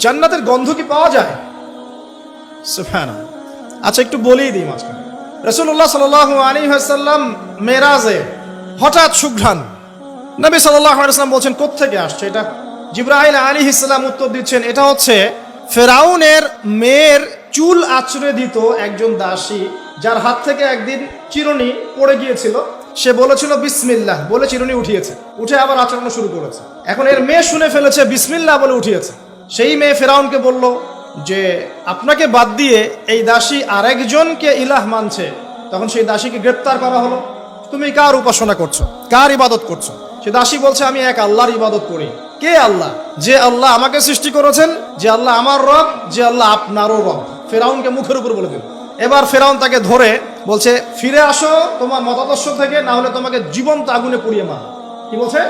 জান্নাতের গন্ধ কি পাওয়া যায়? সুবহানাল্লাহ। আচ্ছা, একটু বলেই দিই মাঝখানে। রাসূলুল্লাহ সাল্লাল্লাহু আলাইহি ওয়াসাল্লাম মেরাজে হঠাৎ সুঘ্রাণ। নবী সাল্লাল্লাহু আলাইহি ওয়াসাল্লাম বলছেন, কোত্থেকে আসছে এটা? জিবরাইল আলাইহিস সালাম উত্তর দিচ্ছেন, এটা হচ্ছে ফেরাউনের মেয়ের চুল আঁচড়ে দিত একজন দাসী, যার হাত থেকে একদিন চিরুনি পড়ে গিয়েছিল। সে বলেছিল বিসমিল্লাহ বলে চিরুনি উঠিয়েছে, উঠে আবার আচড়ানো শুরু করেছে। এখন এর মেয়ে শুনে ফেলেছে বিসমিল্লাহ বলে উঠিয়েছে। সেই মেয়ে ফেরাউনকে বলল যে আপনাকে বাদ দিয়ে এই দাসী আরেকজনকে ইলাহ মানছে। তখন সেই দাসীকে গ্রেপ্তার করা হলো। তুমি কার উপাসনা করছো, কার ইবাদত করছো? সে দাসী বলছে, আমি এক আল্লাহর ইবাদত করি। কে আল্লাহ? যে আল্লাহ আমাকে সৃষ্টি করেছেন, যে আল্লাহ আমার রব, যে আল্লাহ আপনারও রব। ফেরাউনকে মুখের উপর বলে দিল। এবার ফেরাউন তাকে ধরে বলছে, ফিরে আসো তোমার মতাদর্শ থেকে, না হলে তোমাকে জীবন্ত আগুনে পুড়িয়ে মার। কি বলছে?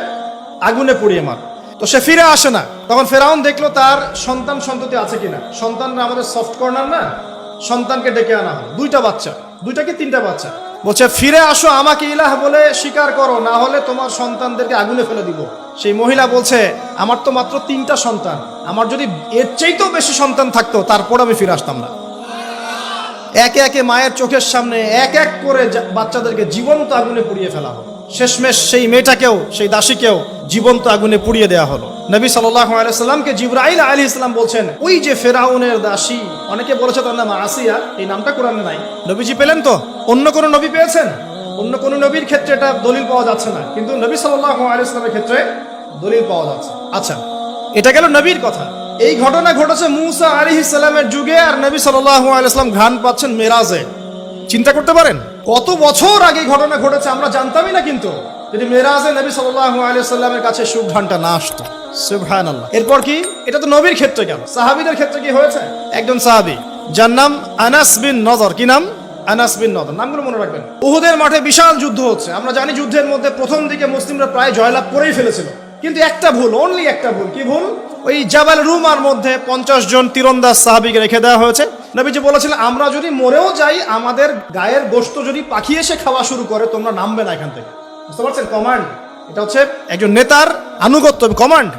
আগুনে পুড়িয়ে মার। তো সে ফিরে আসে না। তখন ফেরাউন দেখলো তার সন্তান সন্ততি আছে কিনা। সন্তানরা আমাদের সফট কর্নার না, সন্তানকে ডেকে আনা হয়। দুইটা বাচ্চা, দুইটা কি তিনটা বাচ্চা। বলছে, ফিরে আসো, আমাকে ইলাহ বলে স্বীকার করো, না হলে তোমার সন্তানদেরকে আগুনে ফেলে দিব। সেই মহিলা বলছে, আমার তো মাত্র 3টা সন্তান, আমার যদি এর চাইতেও বেশি সন্তান থাকতো তারপর আমি ফিরে আসতাম না। একে একে মায়ের চোখের সামনে এক এক করে বাচ্চাদেরকে জীবন্ত আগুনে পুড়িয়ে ফেলা হলো। শেষমেশ সেই মেয়েটাকেও, সেই দাসীকেও জীবন্ত আগুনে পুড়িয়ে দেওয়া হলো। নবী সাল্লাল্লাহু আলাইহি সাল্লামকে জিবরাইল আলাইহিস সালাম বলছেন, ওই যে ফেরাউনের দাসী, অনেকে বলেছে তার নাম আসিয়া, এই নামটা কোরআনে নাই। নবীজি পেলেন তো? অন্য কোন নবী পেয়েছেন? অন্য কোন নবীর ক্ষেত্রে এটা দলিল পাওয়া যাচ্ছে না, কিন্তু নবী সাল্লাল্লাহু আলাইহি সাল্লামের ক্ষেত্রে দলিল পাওয়া যাচ্ছে। আচ্ছা, এটা গেল নবীর কথা। এই ঘটনা ঘটেছে মূসা আলাইহিস সালামের যুগে, আর নবী সাল্লাল্লাহু আলাইহি সাল্লাম ঘ্রাণ পাচ্ছেন মেরাজে। চিন্তা করতে পারেন কত বছর আগে ঘটনা ঘটেছে, আমরা জানতামই না। কিন্তু যদি মেরাজে নবী সাল্লাল্লাহু আলাইহি সাল্লামের কাছে সুঘ্রাণটা না আসতো। সুবহানাল্লাহ। এরপর কি? এটা তো নবীর ক্ষেত্রে গেল। সাহাবীদের ক্ষেত্রে কি হয়েছে? একজন সাহাবী যার নাম আনাস বিন নজর। কি নাম? আনাস বিন নজর। নামগুলো মনে রাখবেন। উহুদের মাঠে বিশাল যুদ্ধ হচ্ছে। আমরা জানি যুদ্ধের মধ্যে প্রথম দিকে মুসলিমরা প্রায় জয়লাভ করেই ফেলেছিল, কিন্তু একটা ভুল, অনলি একটা ভুল। কি ভুল? ওই জাবাল রুমার মধ্যে 50 জন তীরন্দাজ সাহাবীকে রেখে দেওয়া হয়েছে। নবীজি বলেছিলেন, আমরা যদি মরেও যাই, আমাদের গায়ের গোশত যদি পাখি এসে খাওয়া শুরু করে, তোমরা নামবে না এখান থেকে। বুঝতে পারছেন? কমান্ড। এটা হচ্ছে একজন নেতার আনুগত্য। কমান্ড,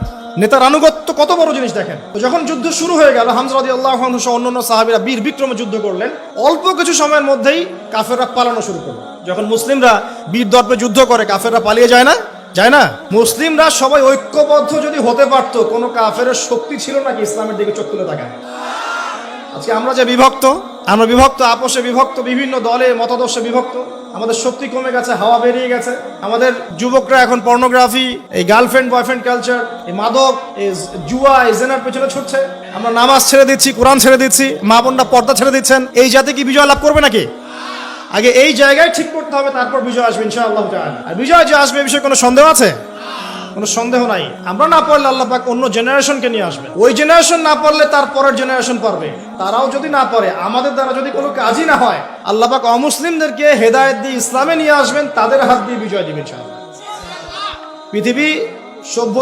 নেতার আনুগত্য কত বড় জিনিস দেখেন। তো যখন যুদ্ধ শুরু হয়ে গেল, হামজা রাদিয়াল্লাহু আনহু সহ অন্যান্য সাহাবীরা বীর বিক্রমে যুদ্ধ করলেন। অল্প কিছু সময়ের মধ্যেই কাফেররা পালানো শুরু করলো। যখন মুসলিমরা বীর দর্পে যুদ্ধ করে, কাফেররা পালিয়ে যায় না? যায় না? মুসলিমরা সবাই ঐক্যবদ্ধ যদি হতে পারতো, কোনো কাফেরের শক্তি ছিল নাকি ইসলামের দিকে চোখ তুলে তাকায়? আজকে আমরা যে বিভক্ত, আমরা বিভক্ত, আপোষে বিভক্ত, বিভিন্ন দলে মতাদর্শে বিভক্ত। আমাদের শক্তি কমে গেছে, হাওয়া বেরিয়ে গেছে। আমাদের যুবকরা এখন পর্নোগ্রাফি, এই গার্লফ্রেন্ড বয়ফ্রেন্ড কালচার, এই মাদক, এই জুয়া, এই জেনার পেছনে ছুটছে। আমরা নামাজ ছেড়ে দিচ্ছি, কোরআন ছেড়ে দিচ্ছি, মা বোনরা পর্দা ছেড়ে দিচ্ছেন। এই জাতি কি বিজয় লাভ করবে নাকি? আগে এই জায়গায় ঠিক করতে হবে, তারপর বিজয় আসবে ইনশাআল্লাহ তাআলা। আর বিজয় যে আসবে, এই বিষয়ে কোনো সন্দেহ আছে? কোনো সন্দেহ নাই। আমরা না পড়লে আল্লাহ পাক অন্য জেনারেশনকে নিয়ে আসবে। ওই জেনারেশন না পড়লে তার পরের জেনারেশন পারবে। তারাও যদি না পড়ে, আমাদের দ্বারা যদি কোনো কাজই না হয়, আল্লাহ পাক অমুসলিমদেরকে হেদায়েত দিয়ে ইসলামে নিয়ে আসবেন, তাদের হাত দিয়ে বিজয় দিবেন ইনশাআল্লাহ। পৃথিবী সভ্য